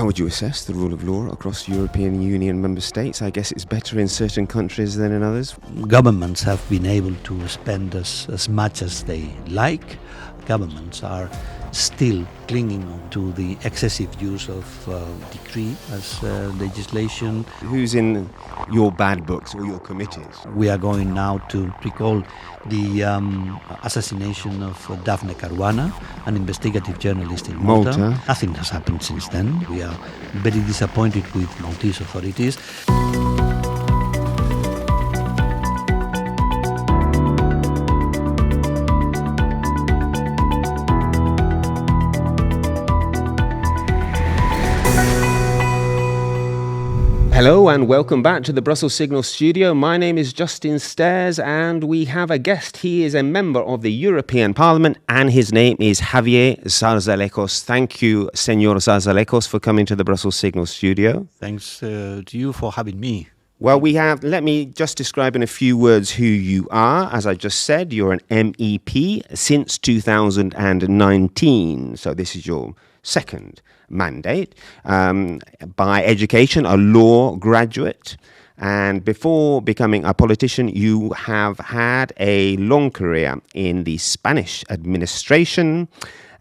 How would you assess the rule of law across European Union member states? I guess it's better in certain countries than in others. Governments have been able to spend as much as they like. Governments are still clinging to the excessive use of decree as legislation. Who's in your bad books or your committees? We are going now to recall the assassination of Daphne Caruana, an investigative journalist in Malta. Nothing has happened since then. We are very disappointed with Maltese authorities. Hello and welcome back to the Brussels Signal studio. My name is Justin Stairs and we have a guest. He is a member of the European Parliament and his name is Javier Zarzalejos. Thank you, Senor Zarzalejos, for coming to the Brussels Signal studio. Thanks to you for having me. Well, let me just describe in a few words who you are. As I just said, you're an MEP since 2019. So this is your second mandate. By education, a law graduate. And before becoming a politician, you have had a long career in the Spanish administration.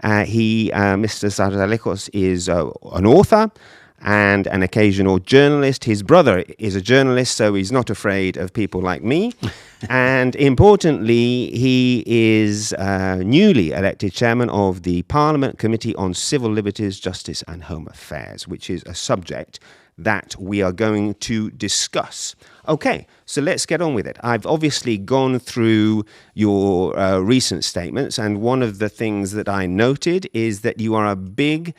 Mr. Zarzalejos is an author and an occasional journalist. His brother is a journalist, so he's not afraid of people like me. And importantly, he is newly elected chairman of the Parliament Committee on Civil Liberties, Justice and Home Affairs, which is a subject that we are going to discuss. Okay, so let's get on with it. I've obviously gone through your recent statements, and one of the things that I noted is that you are a big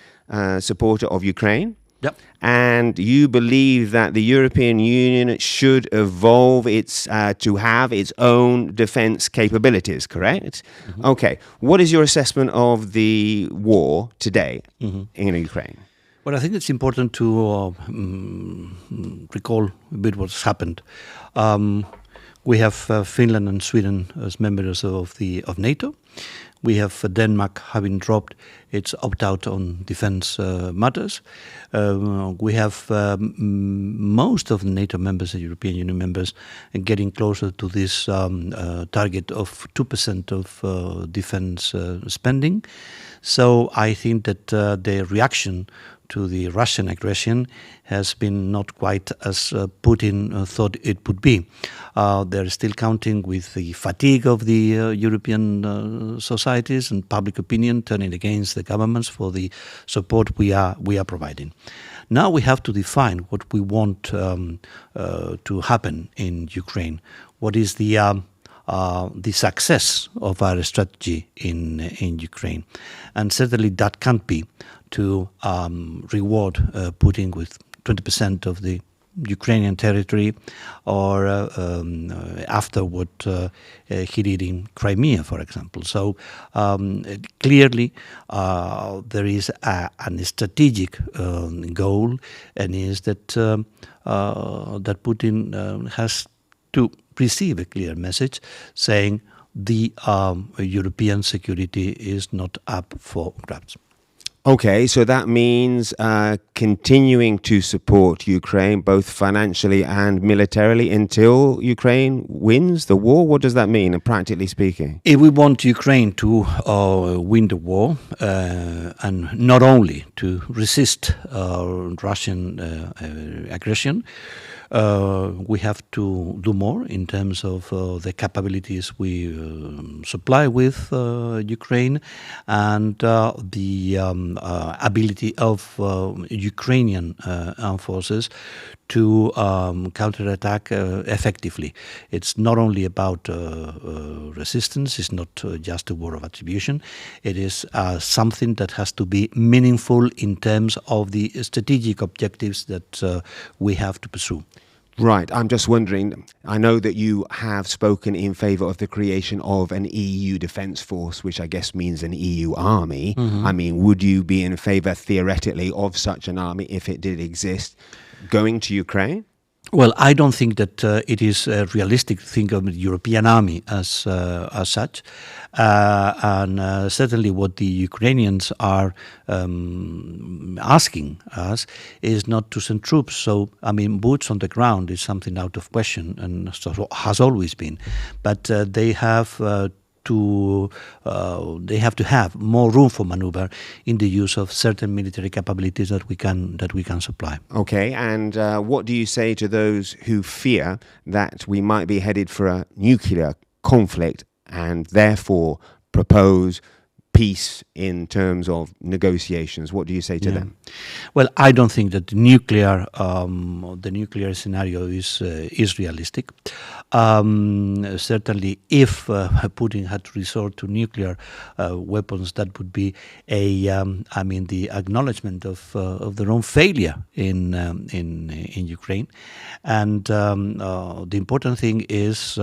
supporter of Ukraine. Yep. And you believe that the European Union should evolve to have its own defense capabilities, correct? Mm-hmm. Okay. What is your assessment of the war today in Ukraine? Well, I think it's important to recall a bit what's happened. We have Finland and Sweden as members of NATO. We have Denmark having dropped its opt-out on defense matters. We have most of the NATO members, the European Union members, getting closer to this target of 2% of defense spending. So I think that the reaction to the Russian aggression has been not quite as Putin thought it would be. They're still counting with the fatigue of the European societies and public opinion turning against the governments for the support we are providing. Now we have to define what we want to happen in Ukraine. What is the success of our strategy in Ukraine? And certainly that can't be to reward Putin with 20% of the Ukrainian territory or after what he did in Crimea, for example. So clearly there is a strategic goal, and is that that Putin has to receive a clear message saying the European security is not up for grabs. Okay, so that means continuing to support Ukraine both financially and militarily until Ukraine wins the war? What does that mean, practically speaking? If we want Ukraine to win the war and not only to resist Russian aggression, we have to do more in terms of the capabilities we supply with Ukraine and the ability of Ukrainian armed forces to counterattack effectively. It's not only about resistance, it's not just a war of attribution. It is something that has to be meaningful in terms of the strategic objectives that we have to pursue. Right. I'm just wondering, I know that you have spoken in favour of the creation of an EU defence force, which I guess means an EU army. Mm-hmm. I mean, would you be in favour, theoretically, of such an army, if it did exist, going to Ukraine? Well, I don't think that it is realistic to think of the European army as such, and certainly what the Ukrainians are asking us is not to send troops. So, I mean, boots on the ground is something out of question, and so has always been. But they have to have more room for maneuver in the use of certain military capabilities that we can supply. Okay, and what do you say to those who fear that we might be headed for a nuclear conflict and therefore propose peace in terms of negotiations? What do you say to them? Well, I don't think that the nuclear scenario is realistic. Certainly, if Putin had to resort to nuclear weapons, that would be the acknowledgement of their own failure in Ukraine. And the important thing is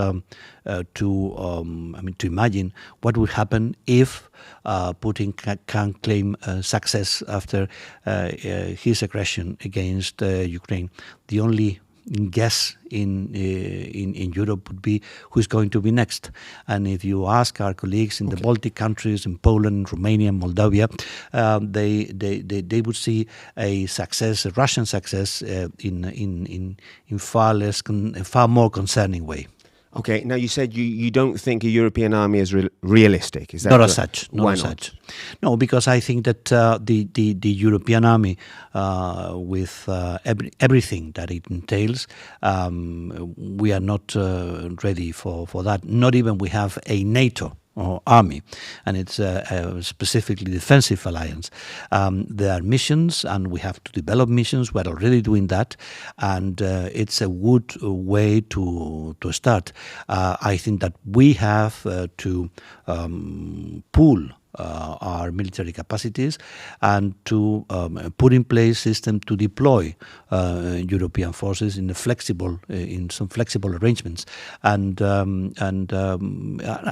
to imagine what would happen if Putin can claim success after his aggression against Ukraine. The only guess in Europe would be who's going to be next. And if you ask our colleagues in the Baltic countries, in Poland, Romania, Moldavia, they would see a Russian success in far more concerning way. Okay, now you said you don't think a European army is realistic. Is that not as such? Why as not? Such. No, because I think that the European army, with everything that it entails, we are not ready for that. Not even we have a NATO army, and it's a specifically defensive alliance. There are missions, and we have to develop missions. We're already doing that, and it's a good way to start. I think that we have to pool our military capacities and to put in place system to deploy European forces in some flexible arrangements, and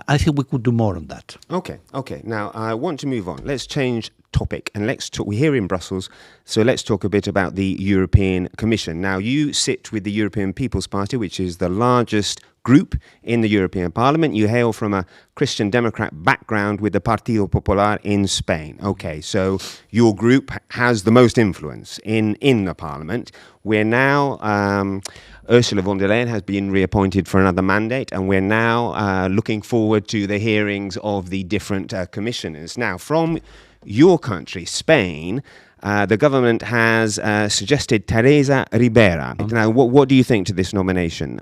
I think we could do more on that. Okay. Now I want to move on. Let's change topic and let's talk. We're here in Brussels, so let's talk a bit about the European Commission. Now you sit with the European People's Party, which is the largest group in the European Parliament. You hail from a Christian Democrat background with the Partido Popular in Spain. Okay, so your group has the most influence in the Parliament. We're now, Ursula von der Leyen has been reappointed for another mandate, and we're now looking forward to the hearings of the different commissioners. Now, from your country, Spain, the government has suggested Teresa Ribera. Now, what do you think to this nomination?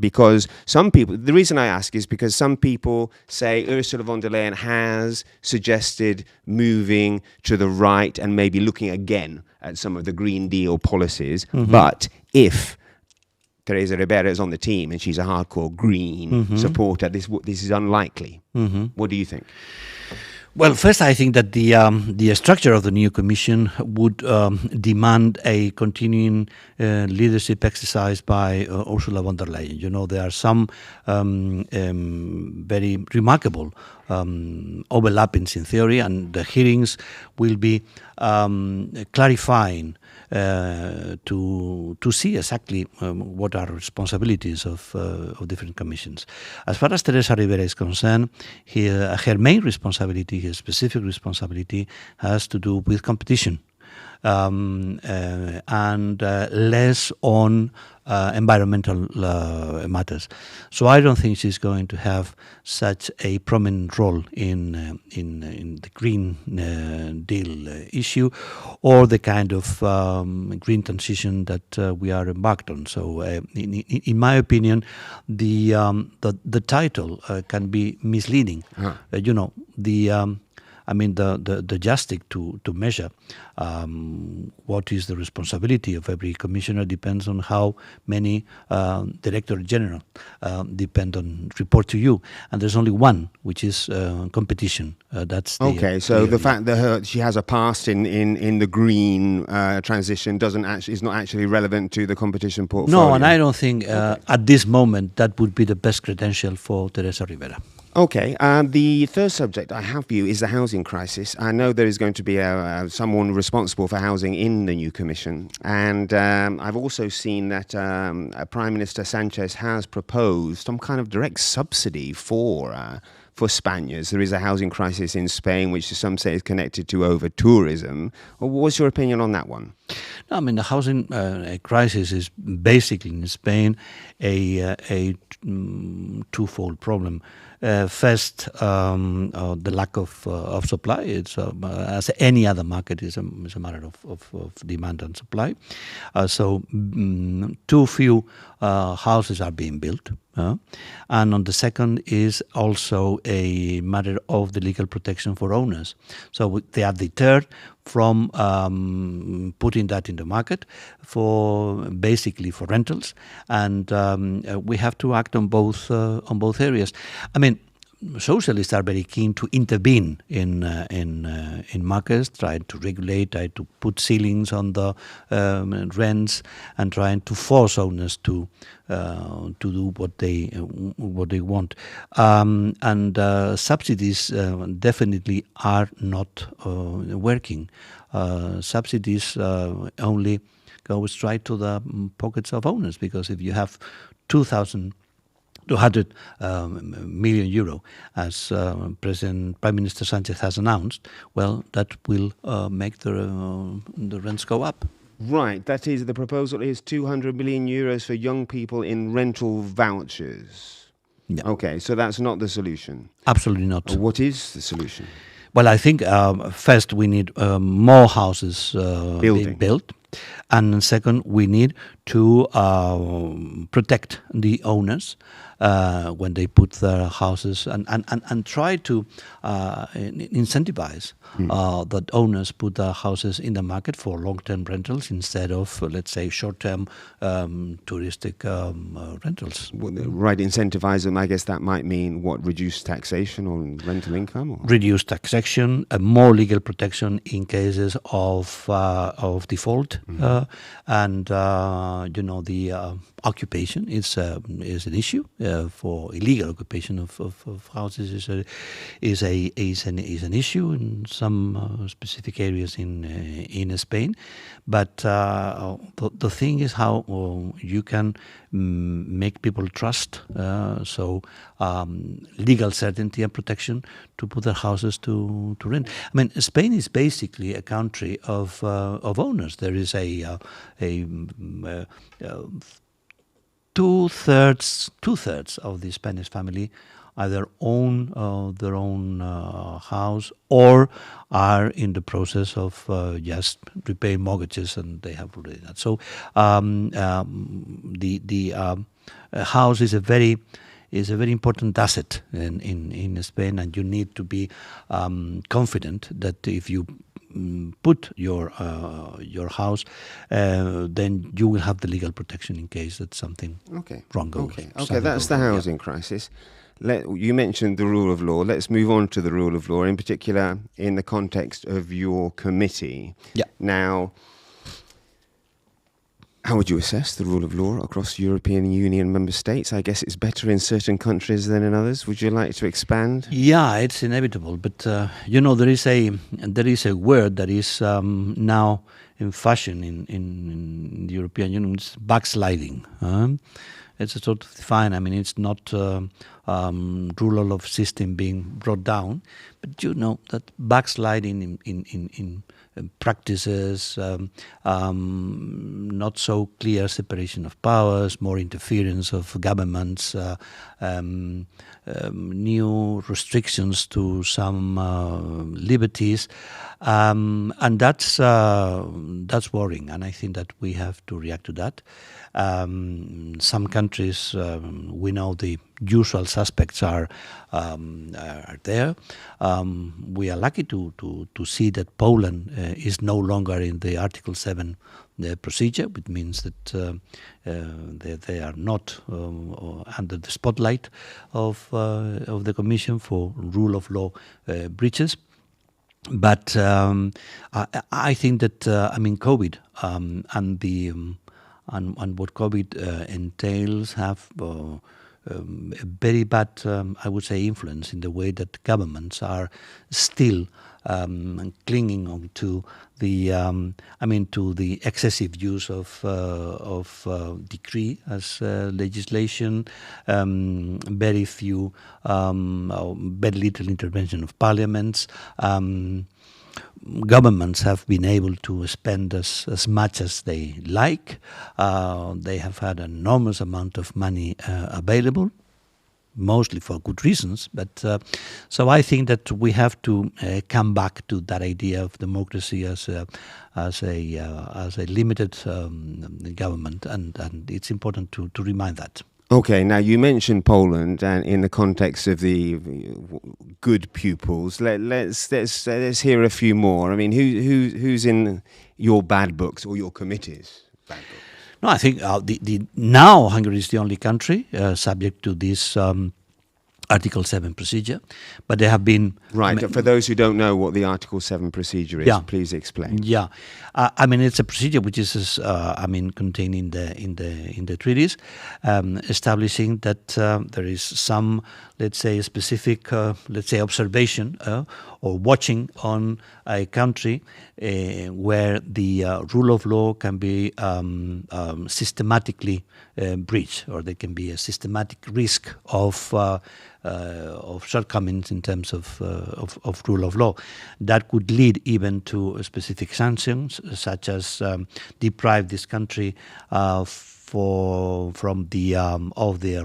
Because some people, the reason I ask is because some people say Ursula von der Leyen has suggested moving to the right and maybe looking again at some of the Green Deal policies. But if Teresa Ribera is on the team and she's a hardcore Green supporter, this is unlikely. What do you think? Well, first, I think that the structure of the new Commission would demand a continuing leadership exercise by Ursula von der Leyen. You know, there are some very remarkable overlappings in theory, and the hearings will be clarifying to see exactly what are responsibilities of different commissions. As far as Teresa Ribera is concerned, her main responsibility, her specific responsibility, has to do with competition, and less on environmental matters. So I don't think she's going to have such a prominent role in the Green Deal issue or the kind of green transition that we are embarked on. So in my opinion, the title can be misleading. You know, the yardstick to measure what is the responsibility of every commissioner depends on how many director general report to you, and there's only one, which is competition. That's the fact that she has a past in the green transition is not actually relevant to the competition portfolio. No, and I don't think at this moment that would be the best credential for Teresa Ribera. Okay, the third subject I have for you is the housing crisis. I know there is going to be someone responsible for housing in the new commission, and I've also seen that Prime Minister Sanchez has proposed some kind of direct subsidy for Spaniards. There is a housing crisis in Spain, which some say is connected to over-tourism. What's your opinion on that one? No, I mean, the housing crisis is basically in Spain a twofold problem. First, the lack of supply. It's as any other market is a matter of demand and supply. Too few houses are being built. And on the second is also a matter of the legal protection for owners. So they are deterred from putting that in the market basically for rentals, and we have to act on both areas. I mean, socialists are very keen to intervene in markets, trying to regulate, trying to put ceilings on the rents, and trying to force owners to do what they want. Subsidies definitely are not working. Subsidies only go straight to the pockets of owners, because if you have 200 million euro, as Prime Minister Sanchez has announced, well, that will make the rents go up. Right, that is, the proposal is 200 million euros for young people in rental vouchers. Yeah. Okay, so that's not the solution. Absolutely not. What is the solution? Well, I think first we need more houses being built. And second, we need to protect the owners when they put their houses and try to incentivize that owners put their houses in the market for long-term rentals instead of, let's say, short-term touristic rentals. Well, right, incentivize them. I guess that might mean what? Reduced taxation on rental income? Or? Reduced taxation, more legal protection in cases of default, and the occupation is an issue. For illegal occupation of houses is an issue in some specific areas in Spain. But the thing is how you can make people trust. Legal certainty and protection to put their houses to rent. I mean, Spain is basically a country of owners. There is a two-thirds of the Spanish family either own their own house or are in the process of just repaying mortgages, and they have already that. So the house is a very important asset in Spain, and you need to be confident that if you put your house, then you will have the legal protection in case that something wrong goes. Okay, that's the housing crisis. You mentioned the rule of law. Let's move on to the rule of law, in particular in the context of your committee. Yeah. Now, how would you assess the rule of law across European Union member states? I guess it's better in certain countries than in others. Would you like to expand? Yeah, it's inevitable. But there is a word that is now in fashion in the European Union. It's backsliding. It's a sort of fine. I mean, it's not rule of system being brought down, but you know that backsliding in practices, not so clear separation of powers, more interference of governments, new restrictions to some liberties, and that's worrying. And I think that we have to react to that. Some countries, we know the usual suspects are there. We are lucky to see that Poland is no longer in the Article 7 procedure, which means that they are not under the spotlight of the Commission for rule of law breaches. But I think that COVID and what COVID entails have very bad, I would say, influence in the way that governments are still clinging on to the, to the excessive use of decree as legislation, very few, very little intervention of parliaments. Governments have been able to spend as much as they like. They have had an enormous amount of money available, mostly for good reasons. But so I think that we have to come back to that idea of democracy as a limited government, and it's important to remind that. Okay, now you mentioned Poland, and in the context of the good pupils, let's hear a few more. I mean, who's in your bad books or your committee's bad books? No, I think now Hungary is the only country subject to this Article 7 procedure, but there have been... Right, for those who don't know what the Article 7 procedure is, please explain. Yeah, it's a procedure which is, contained in the treaties, establishing that there is some, let's say, specific, observation or watching on a country where the rule of law can be systematically breached, or there can be a systematic risk of shortcomings in terms of rule of law. That could lead even to specific sanctions, such as deprive this country from the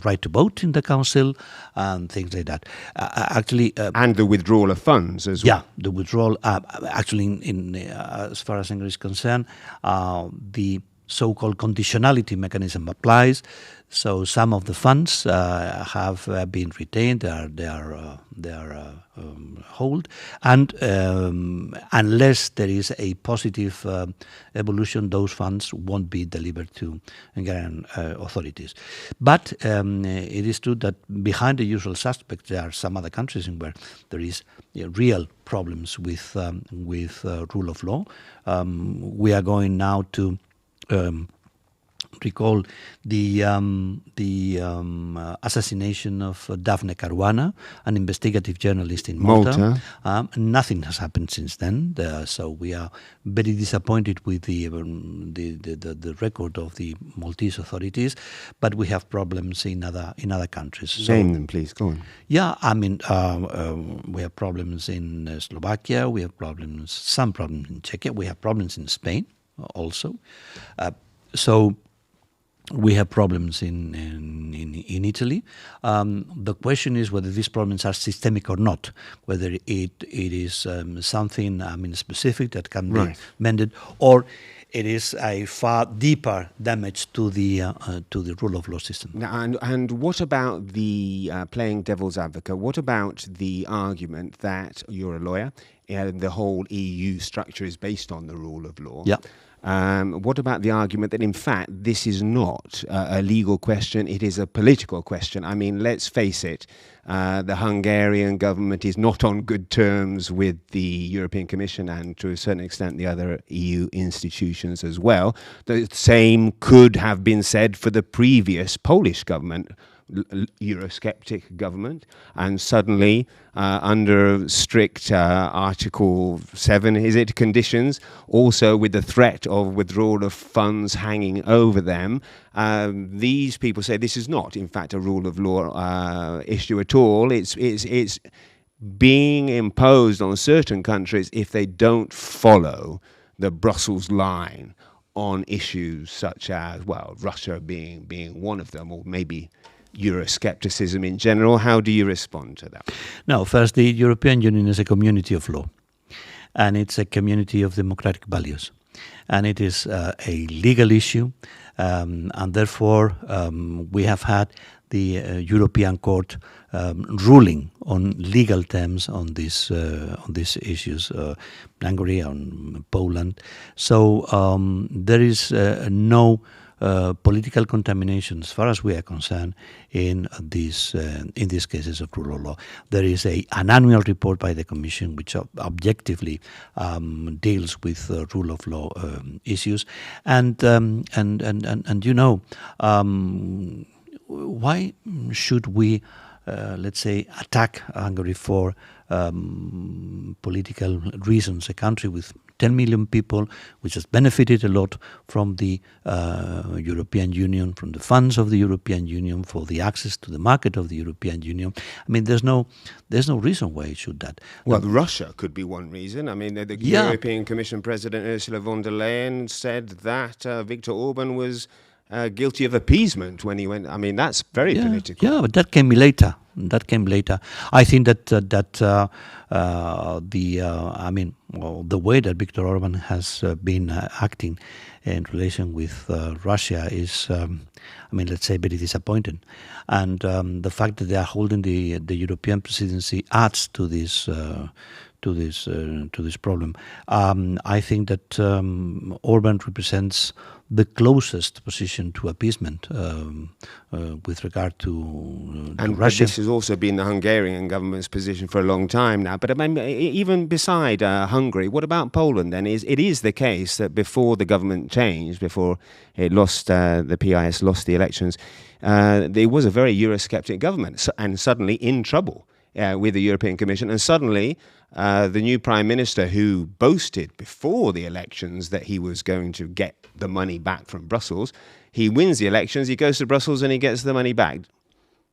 right to vote in the council and things like that. And the withdrawal of funds as well. Yeah, the withdrawal. In as far as Hungary is concerned, the so-called conditionality mechanism applies. So some of the funds have been retained; they are hold, and unless there is a positive evolution, those funds won't be delivered to Hungarian authorities. But it is true that behind the usual suspects, there are some other countries in where there is real problems with rule of law. We are going now to recall the assassination of Daphne Caruana, an investigative journalist in Malta. Nothing has happened since then, so we are very disappointed with the record of the Maltese authorities. But we have problems in other countries. Name them, please. Go on. Yeah, we have problems in Slovakia. We have some problems in Czechia. We have problems in Spain also. So we have problems in Italy. The question is whether these problems are systemic or not, whether it is something specific that can be mended, or it is a far deeper damage to the rule of law system. Now, and what about the playing devil's advocate? What about the argument that you're a lawyer? The whole EU structure is based on the rule of law. Yeah. What about the argument that, in fact, this is not a legal question, it is a political question? I mean, let's face it, the Hungarian government is not on good terms with the European Commission and, to a certain extent, the other EU institutions as well. The same could have been said for the previous Polish government, Euro-sceptic government, and suddenly under strict Article 7, is it, conditions, also with the threat of withdrawal of funds hanging over them, these people say this is not, in fact, a rule of law issue at all. It's being imposed on certain countries if they don't follow the Brussels line on issues such as, well, Russia being one of them, or maybe Euroscepticism in general. How do you respond to that? No, first, the European Union is a community of law, and it's a community of democratic values, and it is a legal issue, and therefore we have had the European Court ruling on legal terms on these issues, Hungary, on Poland. So there is no political contamination, as far as we are concerned, in these cases of rule of law. There is an annual report by the Commission which objectively deals with rule of law issues, and why should we, let's say, attack Hungary for political reasons? A country with 10 million people, which has benefited a lot from the European Union, from the funds of the European Union, for the access to the market of the European Union. I mean, there's no reason why it should that. Well, Russia could be one reason. I mean, the European Commission President Ursula von der Leyen said that Viktor Orban was guilty of appeasement when he went. I mean, that's very political. Yeah, but that came later. I think that the way that Viktor Orban has been acting in relation with Russia is, let's say, very disappointing. And the fact that they are holding the European presidency adds to this problem. I think that Orban represents the closest position to appeasement with regard to Russia. This has also been the Hungarian government's position for a long time now. But I mean, even beside Hungary, what about Poland then? It is the case that before the government changed, before it lost, the PIS lost the elections, there was a very Euro-sceptic government and suddenly in trouble with the European Commission. And suddenly the new Prime Minister, who boasted before the elections that he was going to get the money back from Brussels, he wins the elections, he goes to Brussels and he gets the money back.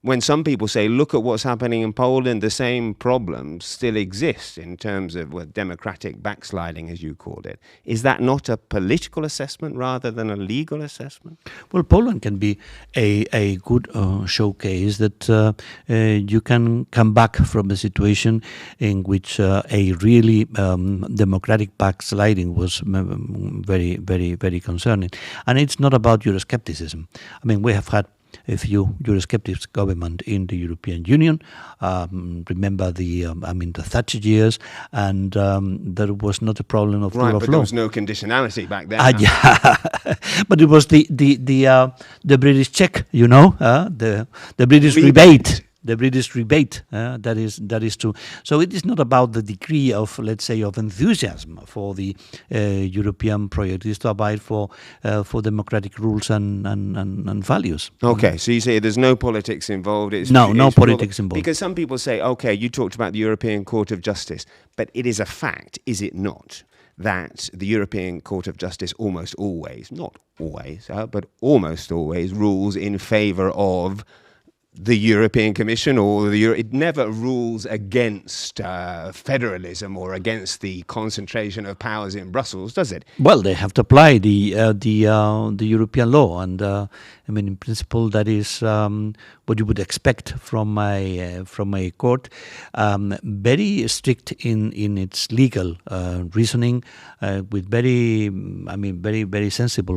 When some people say, look at what's happening in Poland, the same problems still exist in terms of democratic backsliding, as you called it. Is that not a political assessment rather than a legal assessment? Well, Poland can be a good showcase that you can come back from a situation in which a really democratic backsliding was very, very, very concerning. And it's not about Euroscepticism. I mean, we have had a few Eurosceptic government in the European Union. Remember the Thatcher years, and there was not a problem of rule of law. Right, but there was no conditionality back then. Yeah, but it was the British check, the British rebate. The British rebate, that is true. So it is not about the degree of, let's say, of enthusiasm for the European project. It is to abide for democratic rules and values. Okay, so you say there's no politics involved. No politics involved. Because some people say, okay, you talked about the European Court of Justice, but it is a fact, is it not, that the European Court of Justice almost always, not always, but almost always rules in favour of the European Commission, or it never rules against federalism or against the concentration of powers in Brussels, does it? Well, they have to apply the European law, and in principle, that is what you would expect from a court. Very strict in its legal reasoning, with very very sensible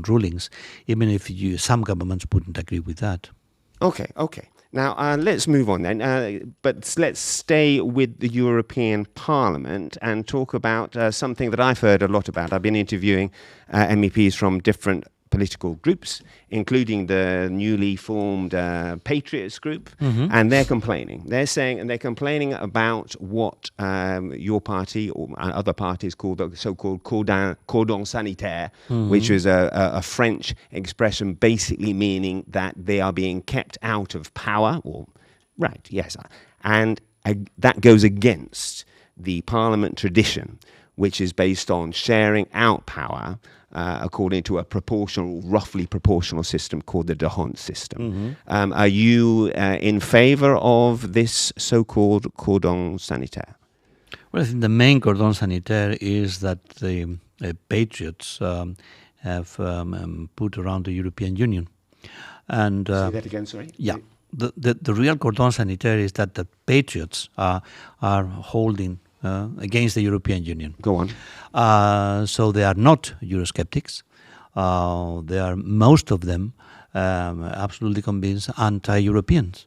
rulings, even if some governments wouldn't agree with that. Okay. Now, let's move on then, but let's stay with the European Parliament and talk about something that I've heard a lot about. I've been interviewing MEPs from different political groups, including the newly formed Patriots group, and they're complaining. They're complaining about what your party or other parties call the so-called cordon sanitaire, which is a French expression basically meaning that they are being kept out of power. And that goes against the Parliament tradition, which is based on sharing out power according to a roughly proportional system called the D'Hondt system. Are you in favour of this so-called cordon sanitaire? Well, I think the main cordon sanitaire is that the Patriots have put around the European Union. And say that again, sorry? Yeah. The real cordon sanitaire is that the Patriots are holding against the European Union. Go on. So they are not Eurosceptics. They are, most of them, absolutely convinced anti-Europeans.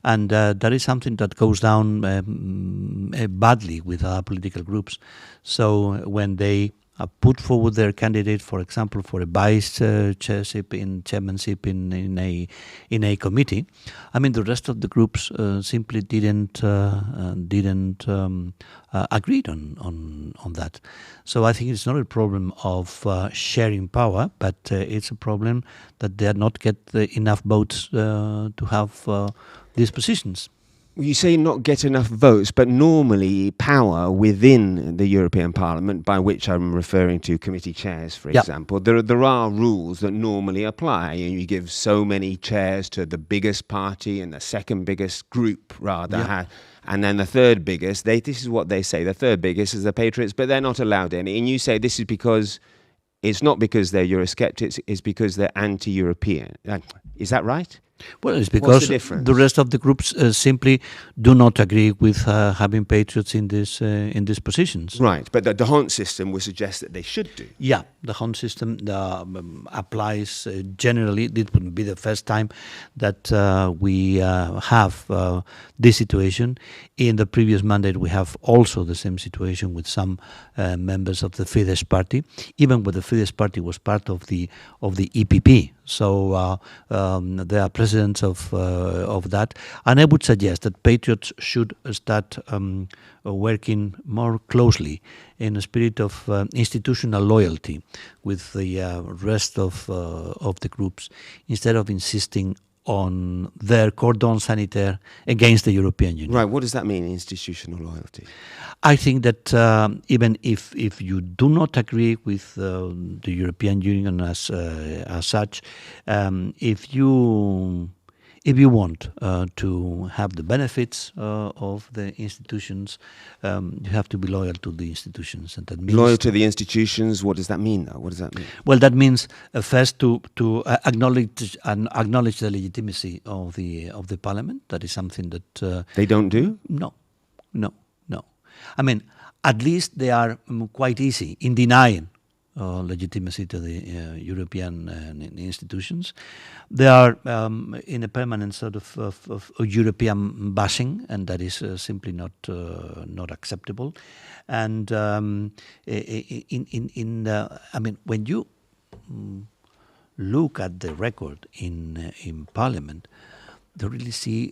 And that is something that goes down badly with other political groups. So when they put forward their candidate, for example, for a vice chairmanship in a committee. I mean, the rest of the groups simply didn't agree on that. So I think it's not a problem of sharing power, but it's a problem that they are not get enough votes to have these positions. You say not get enough votes, but normally power within the European Parliament, by which I'm referring to committee chairs, for example, there are rules that normally apply. You give so many chairs to the biggest party and the second biggest group, rather, and then the third biggest. This is what they say. The third biggest is the Patriots, but they're not allowed any. And you say this is because it's not because they're Euro-sceptics, it's because they're anti-European. Is that right? Well, it's because the rest of the groups simply do not agree with having Patriots in these positions. Right, but the D'Hondt system would suggest that they should do. Yeah, the D'Hondt system applies generally. It wouldn't be the first time that we have this situation. In the previous mandate, we have also the same situation with some members of the Fidesz party, even when the Fidesz party was part of the EPP. So they are presidents of that, and I would suggest that Patriots should start working more closely in a spirit of institutional loyalty with the rest of the groups, instead of insisting on their cordon sanitaire against the European Union. Right, what does that mean, institutional loyalty? I think that even if you do not agree with the European Union as such, if you want to have the benefits of the institutions, you have to be loyal to the institutions, and that means loyal to the institutions. What does that mean, though? What does that mean? Well, that means first to acknowledge the legitimacy of the Parliament. That is something that they don't do. No. I mean, at least they are quite easy in denying legitimacy to the European institutions. They are in a permanent sort of European bashing, and that is simply not acceptable. And I mean, when you look at the record in Parliament, you really see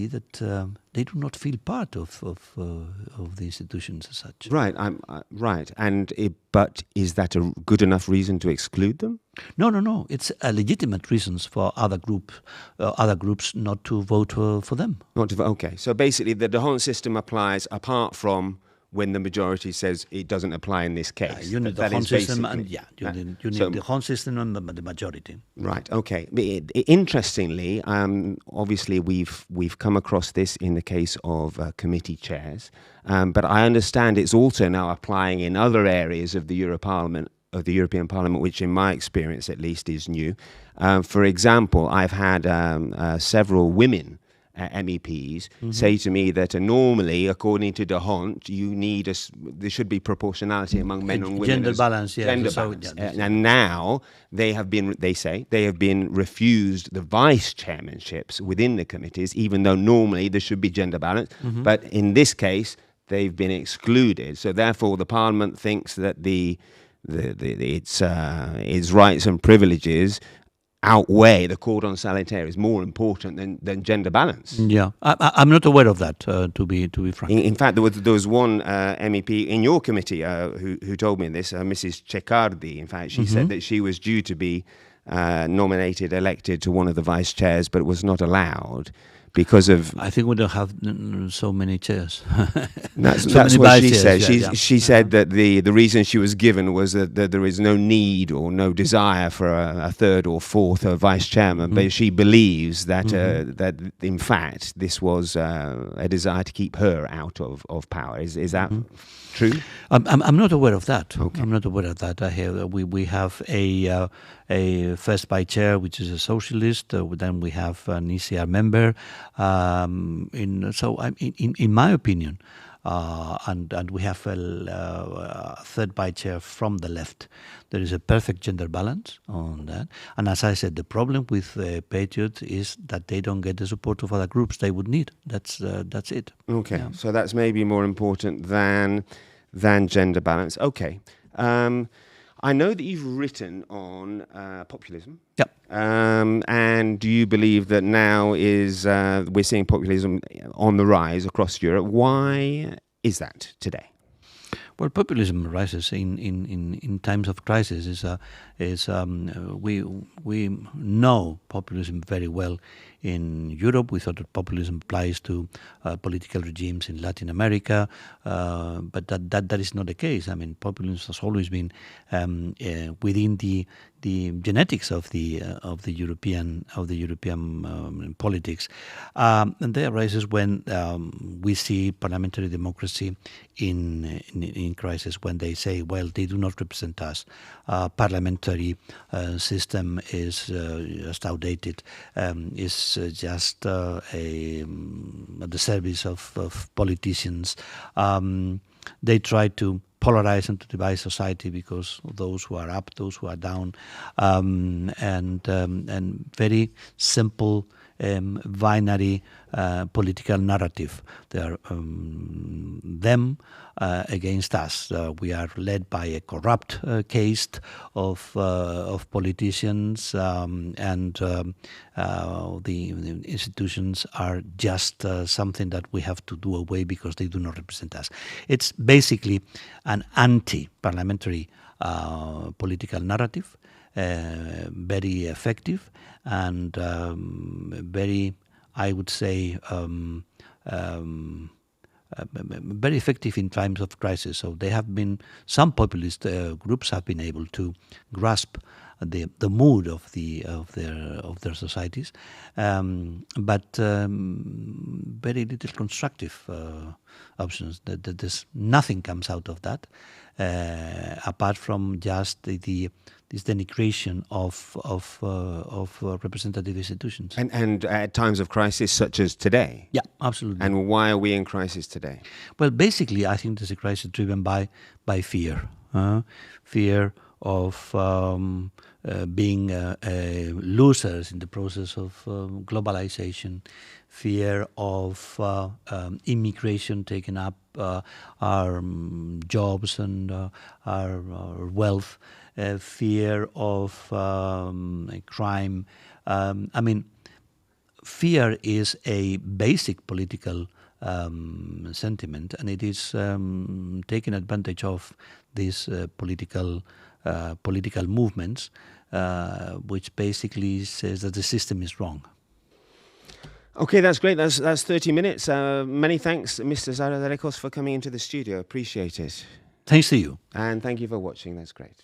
that they do not feel part of the institutions as such. Right, right. But is that a good enough reason to exclude them? No. It's a legitimate reasons for other groups not to vote for them. Not to vote. Okay, so basically the D'Hondt system applies apart from when the majority says it doesn't apply in this case. You need the D'Hondt system, and you need the D'Hondt system and the majority. Right. Okay. Interestingly, obviously we've come across this in the case of committee chairs, but I understand it's also now applying in other areas of the European Parliament, which in my experience at least is new. For example, I've had several women MEPs say to me that normally, according to D'Hondt, there should be proportionality among men and women. Gender balance, yeah. Gender balance. And now they have been refused the vice chairmanships within the committees, even though normally there should be gender balance. But in this case, they've been excluded. So therefore, the Parliament thinks that its rights and privileges outweigh the cordon sanitaire is more important than gender balance. Yeah, I'm not aware of that. To be frank. In fact, there was one MEP in your committee who told me this. Mrs. Ceccardi. In fact, she said that she was due to be elected to one of the vice chairs, but was not allowed because of. I think we don't have so many chairs. That's what she said. She said that the reason she was given was that there is no need or no desire for a third or fourth vice chairman, but she believes that that in fact this was a desire to keep her out of power. Is that true? I'm not aware of that. Okay. I'm not aware of that. We have a first vice chair, which is a socialist. Then we have an ECR member. In my opinion, and we have a third vice chair from the left. There is a perfect gender balance on that. And as I said, the problem with Patriots is that they don't get the support of other groups they would need. That's it. Okay, yeah. So that's maybe more important than gender balance. Okay. I know that you've written on populism. Yeah. And do you believe that now we're seeing populism on the rise across Europe? Why is that today? Well, populism rises in times of crisis. We know populism very well in Europe. We thought that populism applies to political regimes in Latin America, but that is not the case. I mean, populism has always been within the genetics of the European politics, and that arises when we see parliamentary democracy in crisis. When they say, well, they do not represent us. Parliamentary system is just outdated. Is just at the service of politicians. They try to polarize and to divide society because of those who are up, those who are down, and very simple binary political narrative. They are them against us. We are led by a corrupt caste of politicians, and the institutions are just something that we have to do away because they do not represent us. It's basically an anti-parliamentary political narrative, very effective and very, I would say, very effective in times of crisis. So they have been, some populist groups have been able to grasp the mood of their societies, but very little constructive options. That there's nothing comes out of that apart from just this denigration of representative institutions. And at times of crisis such as today. Yeah, absolutely. And why are we in crisis today? Well, basically, I think there's a crisis driven by fear. Fear of being losers in the process of globalization, fear of immigration taking up our jobs and our wealth, fear of crime. I mean, fear is a basic political sentiment, and it is taken advantage of these political movements, which basically says that the system is wrong. Okay, that's great. That's 30 minutes. Many thanks, Mr. Zarzalejos, for coming into the studio. Appreciate it. Thanks to you. And thank you for watching. That's great.